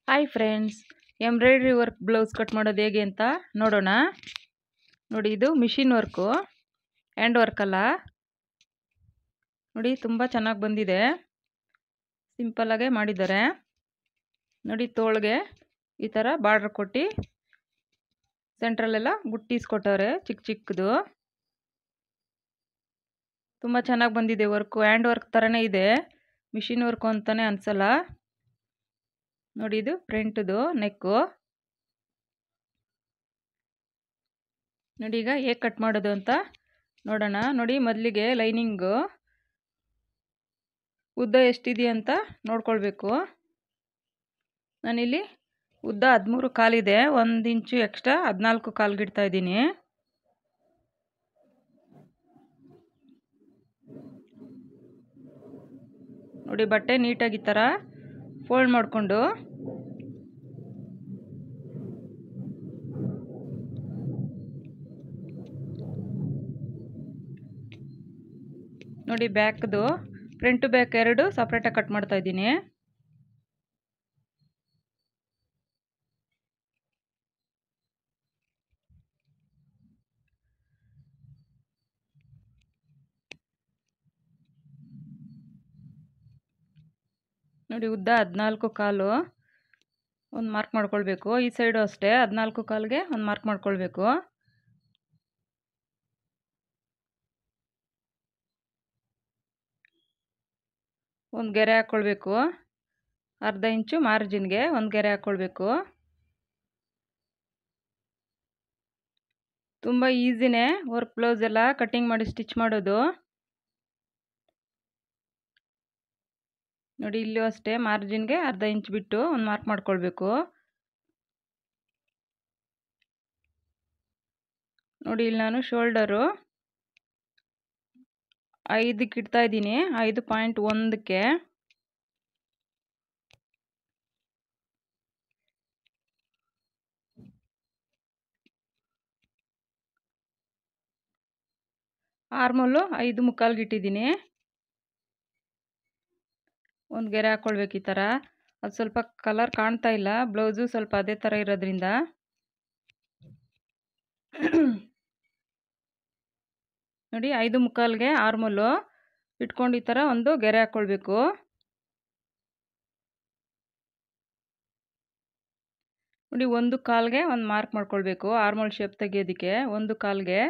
Hi friends, embroidery work blouse cut ಮಾಡೋದು ಹೇಗೆ ಅಂತ ನೋಡೋಣ. ನೋಡಿ, ಇದು ಮಿಷಿನ್ ವರ್ಕು, ಹ್ಯಾಂಡ್ ವರ್ಕ್ ಅಲ್ಲ. ನೋಡಿ, ತುಂಬ ಚೆನ್ನಾಗಿ ಬಂದಿದೆ. ಸಿಂಪಲ್ಲಾಗೆ ಮಾಡಿದ್ದಾರೆ. ನೋಡಿ, ತೋಳ್ಗೆ ಈ ಥರ ಬಾರ್ಡ್ರ್ ಕೊಟ್ಟು ಸೆಂಟ್ರಲ್ಲೆಲ್ಲ ಬುಟ್ಟಿಸ್ಕೊಟ್ಟವ್ರೆ ಚಿಕ್ಕ ಚಿಕ್ಕದು. ತುಂಬ ಚೆನ್ನಾಗಿ ಬಂದಿದೆ ವರ್ಕು. ಹ್ಯಾಂಡ್ ವರ್ಕ್ ಥರನೇ ಇದೆ, ಮಿಷಿನ್ ವರ್ಕು ಅಂತಲೇ ಅನಿಸಲ್ಲ. ನೋಡಿ, ಇದು ಫ್ರಂಟ್ದು ನೆಕ್ಕು. ನೋಡಿ, ಈಗ ಹೇಗೆ ಕಟ್ ಮಾಡೋದು ಅಂತ ನೋಡೋಣ. ನೋಡಿ, ಮೊದಲಿಗೆ ಲೈನಿಂಗು ಉದ್ದ ಎಷ್ಟಿದೆ ಅಂತ ನೋಡ್ಕೊಳ್ಬೇಕು. ನಾನಿಲ್ಲಿ ಉದ್ದ 13 ಕಾಲಿದೆ, 1 ಇಂಚು ಎಕ್ಸ್ಟ್ರಾ 14 ಕಾಲ್ಗೆ ಇಡ್ತಾ ಇದ್ದೀನಿ. ನೋಡಿ, ಬಟ್ಟೆ ನೀಟಾಗಿ ಈ ಥರ ಫೋಲ್ಡ್ ಮಾಡಿಕೊಂಡು ನೋಡಿ, ಬ್ಯಾಕ್ದು ಫ್ರಂಟ್ ಬ್ಯಾಕ್ ಎರಡು ಸಪ್ರೇಟಾಗಿ ಕಟ್ ಮಾಡ್ತಾ ಇದ್ದೀನಿ. ನೋಡಿ, ಉದ್ದ 14 ಕಾಲು ಒಂದು ಮಾರ್ಕ್ ಮಾಡ್ಕೊಳ್ಬೇಕು. ಈ ಸೈಡು ಅಷ್ಟೇ 14 ಕಾಲ್ಗೆ ಒಂದು ಮಾರ್ಕ್ ಮಾಡ್ಕೊಳ್ಬೇಕು. ಒಂದು ಗೆರೆ ಹಾಕ್ಕೊಳ್ಬೇಕು. ಅರ್ಧ ಇಂಚು ಮಾರ್ಜಿನ್ಗೆ ಒಂದು ಗೆರೆ ಹಾಕ್ಕೊಳ್ಬೇಕು. ತುಂಬ ಈಸಿನೇ ವರ್ಕ್ ಬ್ಲೌಸ್ ಎಲ್ಲ ಕಟ್ಟಿಂಗ್ ಮಾಡಿ ಸ್ಟಿಚ್ ಮಾಡೋದು. ನೋಡಿ, ಇಲ್ಲೂ ಅಷ್ಟೇ ಮಾರ್ಜಿನ್ಗೆ ಅರ್ಧ ಇಂಚ್ ಬಿಟ್ಟು ಒಂದು ಮಾರ್ಕ್ ಮಾಡ್ಕೊಳ್ಬೇಕು. ನೋಡಿ, ಇಲ್ಲಿ ನಾನು ಶೋಲ್ಡರು 5ಕ್ಕೆ ಇಡ್ತಾ ಇದ್ದೀನಿ, 5.1ಕ್ಕೆ. ಆರ್ಮೋಲು 5 ಮುಕ್ಕಾಲ್ಗೆ ಇಟ್ಟಿದ್ದೀನಿ. ಒಂದು ಗೆರೆ ಹಾಕ್ಕೊಳ್ಬೇಕು ಈ ಥರ. ಅದು ಸ್ವಲ್ಪ ಕಲರ್ ಕಾಣ್ತಾ ಇಲ್ಲ, ಬ್ಲೌಸು ಸ್ವಲ್ಪ ಅದೇ ಥರ ಇರೋದ್ರಿಂದ. ನೋಡಿ, 5 ಮುಕ್ಕಾಲ್ಗೆ ಆರ್ಮೋಲು ಇಟ್ಕೊಂಡು ಈ ಥರ ಒಂದು ಗೆರೆ ಹಾಕ್ಕೊಳ್ಬೇಕು. ನೋಡಿ, 1 ಕಾಲ್ಗೆ ಒಂದು ಮಾರ್ಕ್ ಮಾಡ್ಕೊಳ್ಬೇಕು. ಆರ್ಮೋಲ್ ಶೇಪ್ ತೆಗಿಯೋದಕ್ಕೆ 1 ಕಾಲ್ಗೆ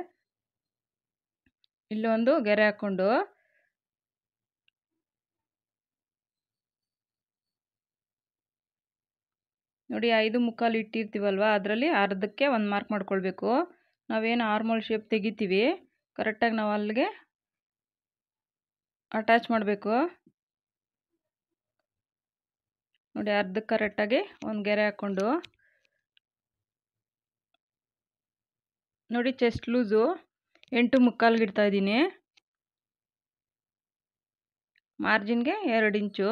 ಇಲ್ಲೊಂದು ಗೆರೆ ಹಾಕ್ಕೊಂಡು ನೋಡಿ, 5 ಮುಕ್ಕಾಲು ಇಟ್ಟಿರ್ತೀವಲ್ವ, ಅದರಲ್ಲಿ ಅರ್ಧಕ್ಕೆ ಒಂದು ಮಾರ್ಕ್ ಮಾಡ್ಕೊಳ್ಬೇಕು. ನಾವೇನು ಆರ್ಮೋಲ್ ಶೇಪ್ ತೆಗಿತೀವಿ ಕರೆಕ್ಟಾಗಿ ನಾವು ಅಲ್ಲಿಗೆ ಅಟ್ಯಾಚ್ ಮಾಡಬೇಕು. ನೋಡಿ, ಅರ್ಧಕ್ಕೆ ಕರೆಕ್ಟಾಗಿ ಒಂದು ಗೆರೆ ಹಾಕ್ಕೊಂಡು ನೋಡಿ, ಚೆಸ್ಟ್ ಲೂಸು 8 ಮುಕ್ಕಾಲ್ಗೆ ಇಡ್ತಾ ಇದ್ದೀನಿ. ಮಾರ್ಜಿನ್ಗೆ 2 ಇಂಚು.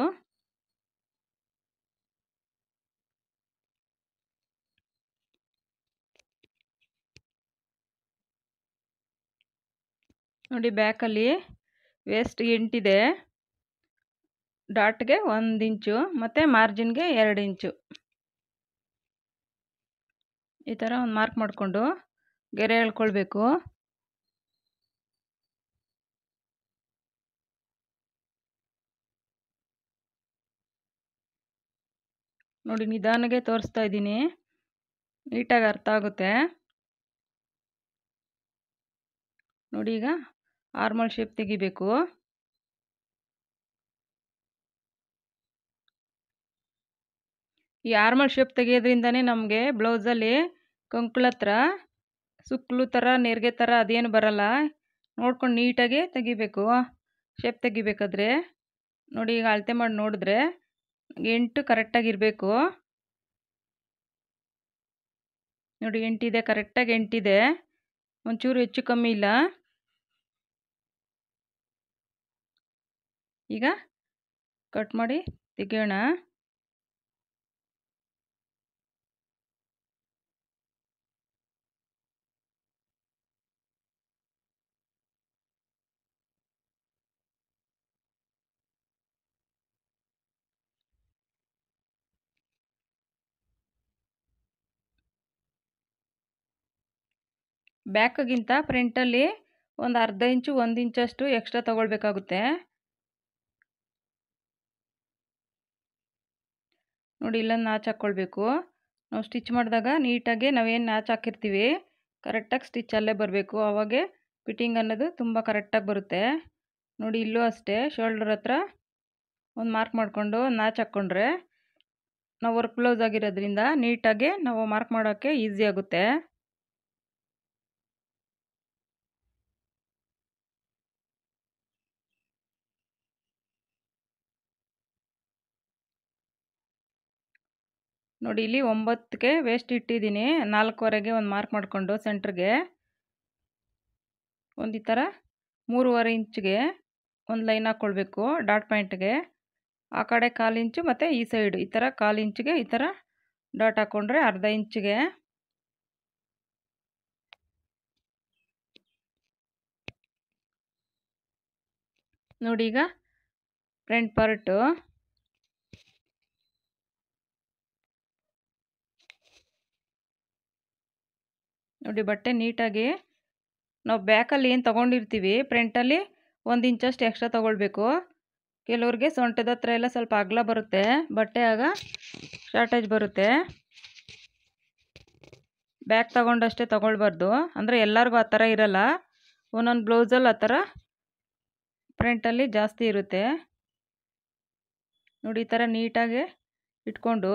ನೋಡಿ, ಬ್ಯಾಕಲ್ಲಿ ವೇಸ್ಟ್ 8 ಇದೆ, ಡಾಟ್ಗೆ 1 ಇಂಚು ಮತ್ತು ಮಾರ್ಜಿನ್ಗೆ 2 ಇಂಚು. ಈ ಥರ ಒಂದು ಮಾರ್ಕ್ ಮಾಡಿಕೊಂಡು ಗೆರೆ ಎಳ್ಕೊಳ್ಬೇಕು. ನೋಡಿ, ನಿಧಾನಕ್ಕೆ ತೋರಿಸ್ತಾ ಇದ್ದೀನಿ, ನೀಟಾಗಿ ಅರ್ಥ ಆಗುತ್ತೆ. ನೋಡಿ, ಈಗ ಆರ್ಮೋಲ್ ಶೇಪ್ ತೆಗಿಬೇಕು. ಈ ಆರ್ಮೋಲ್ ಶೇಪ್ ತೆಗಿಯೋದ್ರಿಂದನೇ ನಮಗೆ ಬ್ಲೌಸಲ್ಲಿ ಕಂಕುಳ ಹತ್ರ ಸುಕ್ಕಲು ಥರ ನೆರಿಗೆ ಥರ ಅದೇನು ಬರಲ್ಲ. ನೋಡ್ಕೊಂಡು ನೀಟಾಗಿ ತೆಗಿಬೇಕು ಶೇಪ್ ತೆಗಿಬೇಕಾದ್ರೆ. ನೋಡಿ, ಈಗ ಅಳತೆ ಮಾಡಿ ನೋಡಿದ್ರೆ 8 ಕರೆಕ್ಟಾಗಿರಬೇಕು. ನೋಡಿ, 8 ಇದೆ, ಕರೆಕ್ಟಾಗಿ 8 ಇದೆ, ಒಂಚೂರು ಹೆಚ್ಚು ಕಮ್ಮಿ ಇಲ್ಲ. ಈಗ ಕಟ್ ಮಾಡಿ ತೆಗಿಯೋಣ. ಬ್ಯಾಕ್ಗಿಂತ ಫ್ರಂಟಲ್ಲಿ ಒಂದು ಅರ್ಧ ಇಂಚು 1 ಇಂಚಷ್ಟು ಎಕ್ಸ್ಟ್ರಾ ತಗೊಳ್ಬೇಕಾಗುತ್ತೆ. ನೋಡಿ ಇಲ್ಲೊಂದು ನಾಚು ಹಾಕ್ಕೊಳ್ಬೇಕು. ನಾವು ಸ್ಟಿಚ್ ಮಾಡಿದಾಗ ನೀಟಾಗಿ ನಾವೇನು ನಾಚು ಹಾಕಿರ್ತೀವಿ ಕರೆಕ್ಟಾಗಿ ಸ್ಟಿಚ್ ಅಲ್ಲೇ ಬರಬೇಕು. ಆವಾಗೆ ಫಿಟ್ಟಿಂಗ್ ಅನ್ನೋದು ತುಂಬ ಕರೆಕ್ಟಾಗಿ ಬರುತ್ತೆ. ನೋಡಿ ಇಲ್ಲೂ ಅಷ್ಟೇ ಶೋಲ್ಡರ್ ಹತ್ರ ಒಂದು ಮಾರ್ಕ್ ಮಾಡಿಕೊಂಡು ನಾಚು ಹಾಕ್ಕೊಂಡ್ರೆ ನಾವು ವರ್ಕ್ ಬ್ಲೌಸ್ ಆಗಿರೋದ್ರಿಂದ ನೀಟಾಗಿ ನಾವು ಮಾರ್ಕ್ ಮಾಡೋಕ್ಕೆ ಈಸಿ ಆಗುತ್ತೆ. ನೋಡಿ ಇಲ್ಲಿ 9ಗೆ ವೇಸ್ಟ್ ಇಟ್ಟಿದ್ದೀನಿ. 4ವರೆಗೆ ಒಂದು ಮಾರ್ಕ್ ಮಾಡಿಕೊಂಡು ಸೆಂಟ್ರಿಗೆ ಒಂದು ಈ ಥರ 3.5 ಇಂಚ್ಗೆ ಒಂದು ಲೈನ್ ಹಾಕ್ಕೊಳ್ಬೇಕು ಡಾಟ್ ಪಾಯಿಂಟ್ಗೆ. ಆ ಕಡೆ 1/4 ಇಂಚು ಮತ್ತು ಈ ಸೈಡ್ ಈ ಥರ 1/4 ಇಂಚ್ಗೆ ಈ ಥರ ಡಾಟ್ ಹಾಕ್ಕೊಂಡ್ರೆ ಅರ್ಧ ಇಂಚ್ಗೆ. ನೋಡಿ ಈಗ ಫ್ರಂಟ್ ಪಾರ್ಟು ನೋಡಿ ಬಟ್ಟೆ ನೀಟಾಗಿ ನಾವು ಬ್ಯಾಕಲ್ಲಿ ಏನು ತೊಗೊಂಡಿರ್ತೀವಿ ಫ್ರಂಟಲ್ಲಿ 1 ಇಂಚಷ್ಟು ಎಕ್ಸ್ಟ್ರಾ ತೊಗೊಳ್ಬೇಕು. ಕೆಲವ್ರಿಗೆ ಸೊಂಟದ ಹತ್ರ ಎಲ್ಲ ಸ್ವಲ್ಪ ಅಗಲ ಬರುತ್ತೆ ಬಟ್ಟೆ, ಆಗ ಶಾರ್ಟೇಜ್ ಬರುತ್ತೆ. ಬ್ಯಾಕ್ ತೊಗೊಂಡಷ್ಟೇ ತೊಗೊಳ್ಬಾರ್ದು, ಅಂದರೆ ಎಲ್ಲರಿಗೂ ಆ ಥರ ಇರಲ್ಲ. ಒಂದೊಂದು ಬ್ಲೌಸಲ್ಲಿ ಆ ಥರ ಫ್ರಂಟಲ್ಲಿ ಜಾಸ್ತಿ ಇರುತ್ತೆ. ನೋಡಿ ಈ ಥರ ನೀಟಾಗಿ ಇಟ್ಕೊಂಡು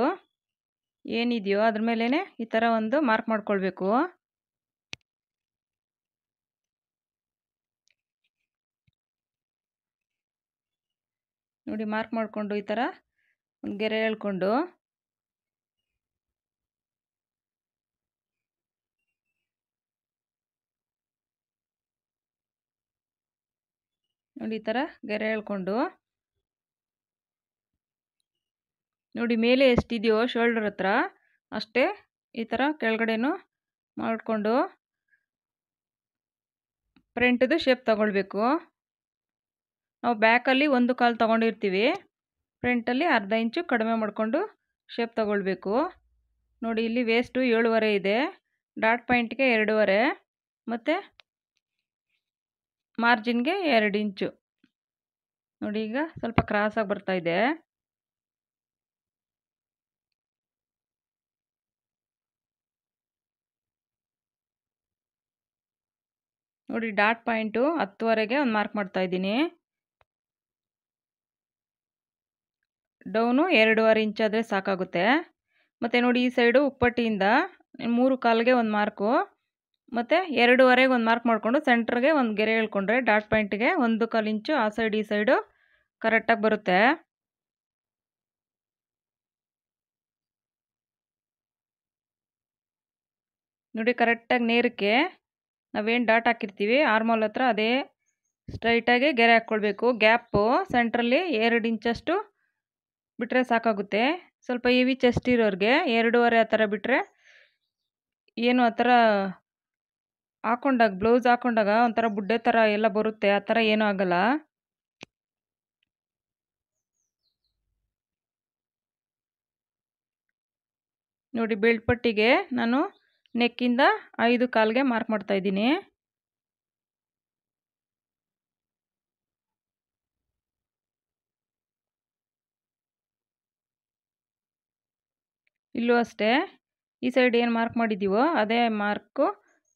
ಏನಿದೆಯೋ ಅದ್ರ ಮೇಲೇ ಈ ಥರ ಒಂದು ಮಾರ್ಕ್ ಮಾಡ್ಕೊಳ್ಬೇಕು. ನೋಡಿ ಮಾರ್ಕ್ ಮಾಡಿಕೊಂಡು ಈ ಥರ ಒಂದು ಗೆರೆ ಎಳ್ಕೊಂಡು ನೋಡಿ ಈ ಥರ ಗೆರೆ ಎಳ್ಕೊಂಡು ನೋಡಿ ಮೇಲೆ ಎಷ್ಟಿದೆಯೋ ಶೋಲ್ಡರ್ ಹತ್ರ ಅಷ್ಟೇ ಈ ಥರ ಕೆಳಗಡೆನೂ ಮಾಡಿಕೊಂಡು ಫ್ರಂಟ್ದು ಶೇಪ್ ತಗೊಳ್ಬೇಕು. ನಾವು ಬ್ಯಾಕಲ್ಲಿ 1/4 ತೊಗೊಂಡಿರ್ತೀವಿ, ಫ್ರಂಟಲ್ಲಿ ಅರ್ಧ ಇಂಚು ಕಡಿಮೆ ಮಾಡಿಕೊಂಡು ಶೇಪ್ ತಗೊಳ್ಬೇಕು. ನೋಡಿ ಇಲ್ಲಿ ವೇಸ್ಟು 7.5 ಇದೆ, ಡಾಟ್ ಪಾಯಿಂಟ್ಗೆ 2.5 ಮತ್ತು ಮಾರ್ಜಿನ್ಗೆ 2 ಇಂಚು. ನೋಡಿ ಈಗ ಸ್ವಲ್ಪ ಕ್ರಾಸಾಗಿ ಬರ್ತಾಯಿದೆ. ನೋಡಿ ಡಾಟ್ ಪಾಯಿಂಟು 10ವರೆಗೆ ಒಂದು ಮಾರ್ಕ್ ಮಾಡ್ತಾಯಿದ್ದೀನಿ. ಡೌನು 2.5 ಇಂಚಾದರೆ ಸಾಕಾಗುತ್ತೆ. ಮತ್ತು ನೋಡಿ ಈ ಸೈಡು ಉಪ್ಪಟ್ಟಿಯಿಂದ 3/4ಗೆ ಒಂದು ಮಾರ್ಕು ಮತ್ತು 2.5ಗೆ ಒಂದು ಮಾರ್ಕ್ ಮಾಡಿಕೊಂಡು ಸೆಂಟ್ರಿಗೆ ಒಂದು ಗೆರೆ ಎಳ್ಕೊಂಡ್ರೆ ಡಾಟ್ ಪಾಯಿಂಟ್ಗೆ 1/4 ಇಂಚು ಆ ಸೈಡ್ ಈ ಸೈಡು ಕರೆಕ್ಟಾಗಿ ಬರುತ್ತೆ. ನೋಡಿ ಕರೆಕ್ಟಾಗಿ ನೇರಕ್ಕೆ ನಾವೇನು ಡಾಟ್ ಹಾಕಿರ್ತೀವಿ ಆರ್ಮೋಲ್ ಹತ್ರ ಅದೇ ಸ್ಟ್ರೈಟಾಗಿ ಗೆರೆ ಹಾಕ್ಕೊಳ್ಬೇಕು. ಗ್ಯಾಪು ಸೆಂಟ್ರಲ್ಲಿ 2 ಇಂಚಷ್ಟು ಬಿಟ್ಟರೆ ಸಾಕಾಗುತ್ತೆ. ಸ್ವಲ್ಪ ಹೆವಿ ಚೆಸ್ಟ್ ಇರೋರಿಗೆ 2.5 ಆ ಥರ ಬಿಟ್ಟರೆ ಏನು ಆ ಥರ ಹಾಕ್ಕೊಂಡಾಗ ಬ್ಲೌಸ್ ಹಾಕ್ಕೊಂಡಾಗ ಒಂಥರ ಬುಡ್ಡೆ ಥರ ಎಲ್ಲ ಬರುತ್ತೆ, ಆ ಥರ ಏನೂ ಆಗಲ್ಲ. ನೋಡಿ ಬೆಲ್ಟ್ ಪಟ್ಟಿಗೆ ನಾನು ನೆಕ್ಕಿಂದ 5/4ಗೆ ಮಾರ್ಕ್ ಮಾಡ್ತಾಯಿದ್ದೀನಿ. ಇಲ್ಲೂ ಅಷ್ಟೇ ಈ ಸೈಡ್ ಏನು ಮಾರ್ಕ್ ಮಾಡಿದ್ದೀವೋ ಅದೇ ಮಾರ್ಕು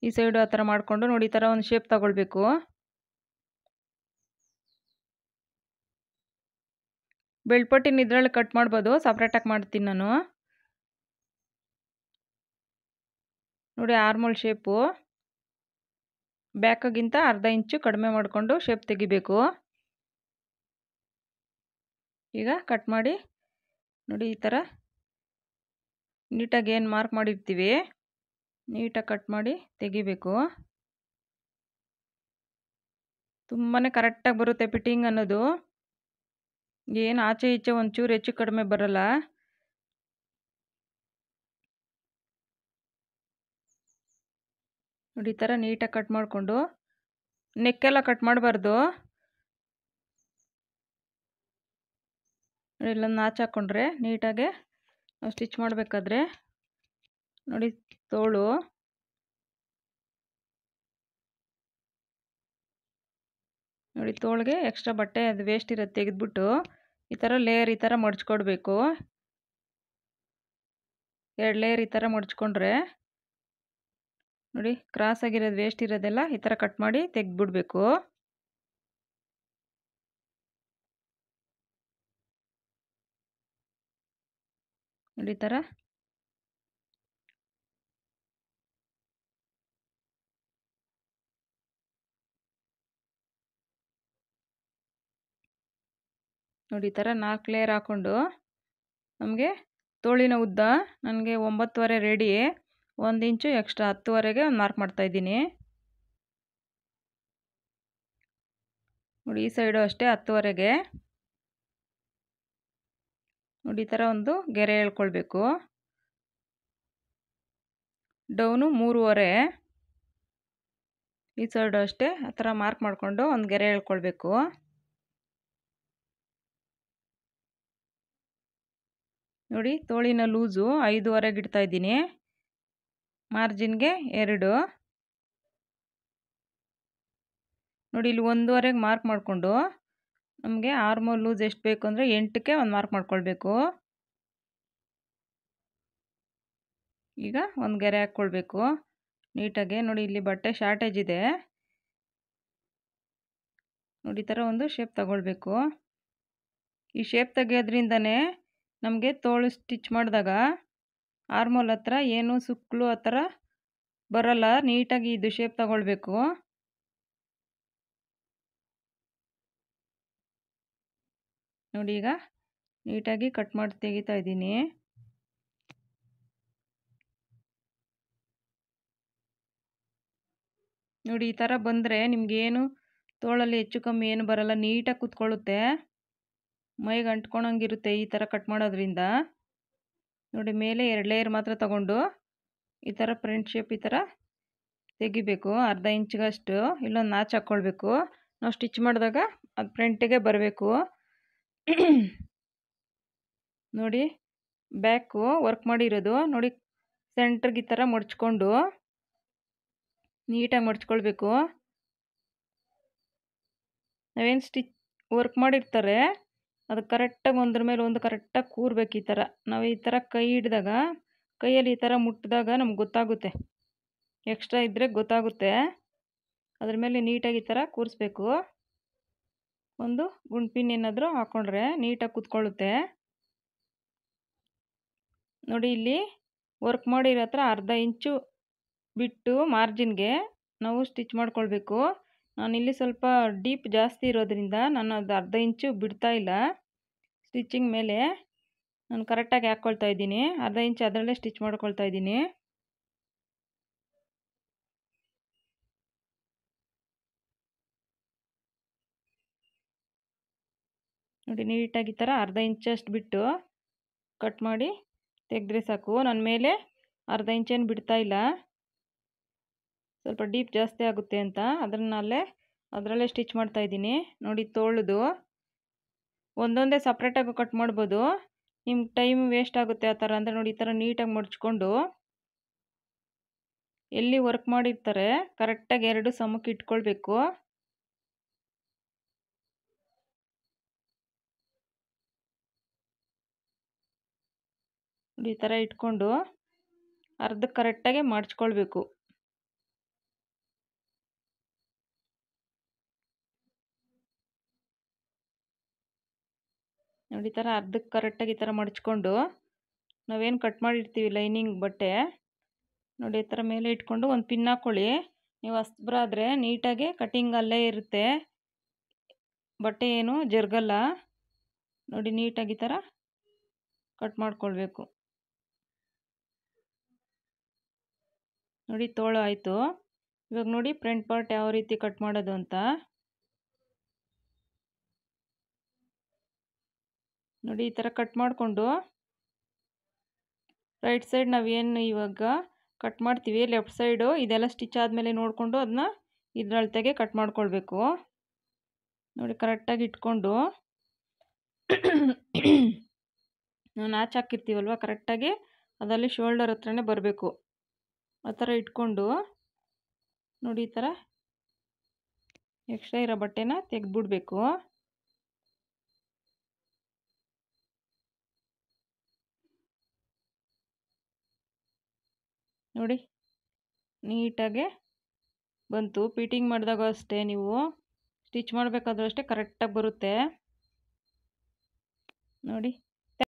ಈ ಸೈಡು ಆ ಥರ ಮಾಡಿಕೊಂಡು ನೋಡಿ ಈ ಥರ ಒಂದು ಶೇಪ್ ತಗೊಳ್ಬೇಕು. ಬೆಲ್ಟ್ ಪಟ್ಟಿನ ಇದರಲ್ಲಿ ಕಟ್ ಮಾಡ್ಬೋದು, ಸಪ್ರೇಟಾಗಿ ಮಾಡ್ತೀನಿ ನಾನು. ನೋಡಿ ಆರ್ಮೋಲ್ ಶೇಪು ಬ್ಯಾಕಿಗಿಂತ ಅರ್ಧ ಇಂಚು ಕಡಿಮೆ ಮಾಡಿಕೊಂಡು ಶೇಪ್ ತೆಗಿಬೇಕು. ಈಗ ಕಟ್ ಮಾಡಿ ನೋಡಿ ಈ ಥರ ನೀಟಾಗಿ ಏನು ಮಾರ್ಕ್ ಮಾಡಿರ್ತೀವಿ ನೀಟಾಗಿ ಕಟ್ ಮಾಡಿ ತೆಗಿಬೇಕು. ತುಂಬಾ ಕರೆಕ್ಟಾಗಿ ಬರುತ್ತೆ ಫಿಟ್ಟಿಂಗ್ ಅನ್ನೋದು, ಏನು ಆಚೆ ಈಚೆ ಒಂಚೂರು ಹೆಚ್ಚು ಕಡಿಮೆ ಬರಲ್ಲ. ನೋಡಿ ಈ ಥರ ನೀಟಾಗಿ ಕಟ್ ಮಾಡಿಕೊಂಡು ನೆಕ್ಕೆಲ್ಲ ಕಟ್ ಮಾಡಬಾರ್ದು. ಇಲ್ಲೊಂದು ನಾಚು ಹಾಕ್ಕೊಂಡ್ರೆ ನೀಟಾಗೆ ನಾವು ಸ್ಟಿಚ್ ಮಾಡಬೇಕಾದ್ರೆ ನೋಡಿ ತೋಳು ನೋಡಿ ತೋಳಿಗೆ ಎಕ್ಸ್ಟ್ರಾ ಬಟ್ಟೆ ಅದು ವೇಸ್ಟ್ ಇರೋದು ತೆಗೆದ್ಬಿಟ್ಟು ಈ ಥರ ಲೇಯರ್ ಈ ಥರ ಮಡ್ಚ್ಕೊಡ್ಬೇಕು. 2 ಲೇಯರ್ ಈ ಥರ ಮಡ್ಚ್ಕೊಂಡ್ರೆ ನೋಡಿ ಕ್ರಾಸ್ ಆಗಿರೋದು ವೇಸ್ಟ್ ಇರೋದೆಲ್ಲ ಈ ಥರ ಕಟ್ ಮಾಡಿ ತೆಗೆದ್ಬಿಡ್ಬೇಕು. ನೋಡಿ ಈ ಥರ ನೋಡಿ ಈ ಥರ 4 ಲೇಯರ್ ಹಾಕ್ಕೊಂಡು ನಮಗೆ ತೋಳಿನ ಉದ್ದ ನನಗೆ 9.5 ರೆಡಿ, 1 ಇಂಚು ಎಕ್ಸ್ಟ್ರಾ 10.5ಗೆ ಒಂದು ಮಾರ್ಕ್ ಮಾಡ್ತಾಯಿದ್ದೀನಿ. ನೋಡಿ ಈ ಸೈಡು ಅಷ್ಟೇ 10.5ಗೆ ನೋಡಿ ಈ ಥರ ಒಂದು ಗೆರೆ ಎಳ್ಕೊಳ್ಬೇಕು. ಡೌನು 3.5, ಈ ಸೈಡು ಅಷ್ಟೇ ಆ ಥರ ಮಾರ್ಕ್ ಮಾಡಿಕೊಂಡು ಒಂದು ಗೆರೆ ಎಳ್ಕೊಳ್ಬೇಕು. ನೋಡಿ ತೋಳಿನ ಲೂಸು 5.5ಗೆ ಇಡ್ತಾ ಇದ್ದೀನಿ, ಮಾರ್ಜಿನ್ಗೆ 2. ನೋಡಿ ಇಲ್ಲಿ 1.5ಗೆ ಮಾರ್ಕ್ ಮಾಡಿಕೊಂಡು ನಮಗೆ ಆರ್ಮೋಲ್ ಲೂಸ್ ಎಷ್ಟು ಬೇಕು ಅಂದರೆ 8ಕ್ಕೆ ಒಂದು ಮಾರ್ಕ್ ಮಾಡ್ಕೊಳ್ಬೇಕು. ಈಗ ಒಂದು ಗೆರೆ ಹಾಕ್ಕೊಳ್ಬೇಕು ನೀಟಾಗಿ. ನೋಡಿ ಇಲ್ಲಿ ಬಟ್ಟೆ ಶಾರ್ಟೇಜ್ ಇದೆ, ನೋಡಿ ಈ ಥರ ಒಂದು ಶೇಪ್ ತಗೊಳ್ಬೇಕು. ಈ ಶೇಪ್ ತೆಗೆಯೋದ್ರಿಂದನೇ ನಮಗೆ ತೋಳು ಸ್ಟಿಚ್ ಮಾಡಿದಾಗ ಆರ್ಮೋಲ್ ಹತ್ರ ಏನು ಸುಕ್ಕಲು ಆ ಥರ ಬರಲ್ಲ. ನೀಟಾಗಿ ಇದು ಶೇಪ್ ತಗೊಳ್ಬೇಕು. ನೋಡಿ ಈಗ ನೀಟಾಗಿ ಕಟ್ ಮಾಡಿ ತೆಗಿತಾ ಇದ್ದೀನಿ. ನೋಡಿ ಈ ಥರ ಬಂದರೆ ನಿಮಗೇನು ತೋಳಲ್ಲಿ ಹೆಚ್ಚು ಕಮ್ಮಿ ಏನು ಬರಲ್ಲ, ನೀಟಾಗಿ ಕೂತ್ಕೊಳ್ಳುತ್ತೆ, ಮೈಗೆ ಅಂಟ್ಕೊಳಂಗಿರುತ್ತೆ ಈ ಥರ ಕಟ್ ಮಾಡೋದ್ರಿಂದ. ನೋಡಿ ಮೇಲೆ 2 ಲೇಯರ್ ಮಾತ್ರ ತಗೊಂಡು ಈ ಥರ ಫ್ರಂಟ್ ಶೇಪ್ ಈ ಥರ ತೆಗಿಬೇಕು. ಅರ್ಧ ಇಂಚ್ಗಷ್ಟು ಇಲ್ಲೊಂದು ನಾಚ್ ಹಾಕ್ಕೊಳ್ಬೇಕು. ನಾವು ಸ್ಟಿಚ್ ಮಾಡಿದಾಗ ಅದು ಫ್ರಂಟಿಗೆ ಬರಬೇಕು. ನೋಡಿ ಬ್ಯಾಕು ವರ್ಕ್ ಮಾಡಿರೋದು ನೋಡಿ ಸೆಂಟ್ರಿಗೆ ಈ ಥರ ಮಡ್ಚ್ಕೊಂಡು ನೀಟಾಗಿ ಮಡ್ಚ್ಕೊಳ್ಬೇಕು. ನಾವೇನು ಸ್ಟಿಚ್ ವರ್ಕ್ ಮಾಡಿರ್ತಾರೆ ಅದು ಕರೆಕ್ಟಾಗಿ ಒಂದ್ರ ಮೇಲೆ ಒಂದು ಕರೆಕ್ಟಾಗಿ ಕೂರ್ಬೇಕು. ಈ ಥರ ನಾವು ಈ ಥರ ಕೈ ಹಿಡಿದಾಗ ಕೈಯಲ್ಲಿ ಈ ಥರ ಮುಟ್ಟಿದಾಗ ನಮ್ಗೆ ಗೊತ್ತಾಗುತ್ತೆ, ಎಕ್ಸ್ಟ್ರಾ ಇದ್ದರೆ ಗೊತ್ತಾಗುತ್ತೆ. ಅದ್ರ ಮೇಲೆ ನೀಟಾಗಿ ಈ ಥರ ಕೂರಿಸ್ಬೇಕು. ಒಂದು ಗುಂಡ್ಪಿನ್ ಏನಾದರೂ ಹಾಕ್ಕೊಂಡ್ರೆ ನೀಟಾಗಿ ಕೂತ್ಕೊಳ್ಳುತ್ತೆ. ನೋಡಿ ಇಲ್ಲಿ ವರ್ಕ್ ಮಾಡಿರೋ ಹತ್ರ ಅರ್ಧ ಇಂಚು ಬಿಟ್ಟು ಮಾರ್ಜಿನ್ಗೆ ನಾವು ಸ್ಟಿಚ್ ಮಾಡ್ಕೊಳ್ಬೇಕು. ನಾನಿಲ್ಲಿ ಸ್ವಲ್ಪ ಡೀಪ್ ಜಾಸ್ತಿ ಇರೋದ್ರಿಂದ ನಾನು ಅದು ಅರ್ಧ ಇಂಚು ಬಿಡ್ತಾ ಇಲ್ಲ. ಸ್ಟಿಚಿಂಗ್ ಮೇಲೆ ನಾನು ಕರೆಕ್ಟಾಗಿ ಹಾಕ್ಕೊಳ್ತಾ ಇದ್ದೀನಿ, ಅರ್ಧ ಇಂಚು ಅದರಲ್ಲೇ ಸ್ಟಿಚ್ ಮಾಡ್ಕೊಳ್ತಾ ಇದ್ದೀನಿ. ನೋಡಿ ನೀಟಾಗಿ ಈ ಥರ ಅರ್ಧ ಇಂಚಷ್ಟು ಬಿಟ್ಟು ಕಟ್ ಮಾಡಿ ತೆಗೆದ್ರೆ ಸಾಕು. ನನ್ನ ಮೇಲೆ ಅರ್ಧ ಇಂಚೇನು ಬಿಡ್ತಾ ಇಲ್ಲ, ಸ್ವಲ್ಪ ಡೀಪ್ ಜಾಸ್ತಿ ಆಗುತ್ತೆ ಅಂತ ಅದರಲ್ಲೇ ಸ್ಟಿಚ್ ಮಾಡ್ತಾ ಇದ್ದೀನಿ. ನೋಡಿ ತೋಳುದು ಒಂದೊಂದೇ ಸಪ್ರೇಟಾಗಿ ಕಟ್ ಮಾಡ್ಬೋದು, ನಿಮ್ಗೆ ಟೈಮ್ ವೇಸ್ಟ್ ಆಗುತ್ತೆ ಆ ಥರ ಅಂದರೆ ನೋಡಿ ಈ ಥರ ನೀಟಾಗಿ ಮಡ್ಚ್ಕೊಂಡು ಎಲ್ಲಿ ವರ್ಕ್ ಮಾಡಿರ್ತಾರೆ ಕರೆಕ್ಟಾಗಿ 2 ಸಮಕ್ಕೆ ಇಟ್ಕೊಳ್ಬೇಕು. ನೋಡಿ ಈ ಥರ ಇಟ್ಕೊಂಡು ಅರ್ಧಕ್ಕೆ ಕರೆಕ್ಟಾಗಿ ಮಡ್ಚ್ಕೊಳ್ಬೇಕು. ನೋಡಿ ಈ ಥರ ಅರ್ಧಕ್ಕೆ ಕರೆಕ್ಟಾಗಿ ಈ ಥರ ಮಡ್ಚ್ಕೊಂಡು ನಾವೇನು ಕಟ್ ಮಾಡಿರ್ತೀವಿ ಲೈನಿಂಗ್ ಬಟ್ಟೆ ನೋಡಿ ಈ ಥರ ಮೇಲೆ ಇಟ್ಕೊಂಡು ಒಂದು ಪಿನ್ ಹಾಕ್ಕೊಳ್ಳಿ. ನೀವು ಹೊಸಬ್ರಾದರೆ ನೀಟಾಗಿ ಕಟಿಂಗ್ ಅಲ್ಲೇ ಇರುತ್ತೆ, ಬಟ್ಟೆ ಏನು ಜರುಗಲ್ಲ. ನೋಡಿ ನೀಟಾಗಿ ಈ ಥರ ಕಟ್ ಮಾಡ್ಕೊಳ್ಬೇಕು. ನೋಡಿ ತೋಳು ಆಯಿತು. ಇವಾಗ ನೋಡಿ ಫ್ರಂಟ್ ಪಾರ್ಟ್ ಯಾವ ರೀತಿ ಕಟ್ ಮಾಡೋದು ಅಂತ. ನೋಡಿ ಈ ಥರ ಕಟ್ ಮಾಡಿಕೊಂಡು ರೈಟ್ ಸೈಡ್ ನಾವೇನು ಇವಾಗ ಕಟ್ ಮಾಡ್ತೀವಿ ಲೆಫ್ಟ್ ಸೈಡು ಇದೆಲ್ಲ ಸ್ಟಿಚ್ ಆದಮೇಲೆ ನೋಡಿಕೊಂಡು ಅದನ್ನ ಇದ್ರ ಅಳತೆಗೆ ಕಟ್ ಮಾಡ್ಕೊಳ್ಬೇಕು. ನೋಡಿ ಕರೆಕ್ಟಾಗಿ ಇಟ್ಕೊಂಡು ನಾವು ನಾಚ್ ಹಾಕಿರ್ತೀವಲ್ವ ಕರೆಕ್ಟಾಗಿ ಅದರಲ್ಲಿ ಶೋಲ್ಡರ್ ಹತ್ರನೇ ಬರಬೇಕು. ಆ ಥರ ಇಟ್ಕೊಂಡು ನೋಡಿ ಈ ಥರ ಎಕ್ಸ್ಟ್ರಾ ಇರೋ ಬಟ್ಟೆನ ತೆಗೆದ್ಬಿಡ್ಬೇಕು. ನೋಡಿ ನೀಟಾಗೆ ಬಂತು. ಫಿಟ್ಟಿಂಗ್ ಮಾಡಿದಾಗ ಅಷ್ಟೇ, ನೀವು ಸ್ಟಿಚ್ ಮಾಡಬೇಕಾದ್ರೂ ಅಷ್ಟೇ ಕರೆಕ್ಟಾಗಿ ಬರುತ್ತೆ ನೋಡಿ.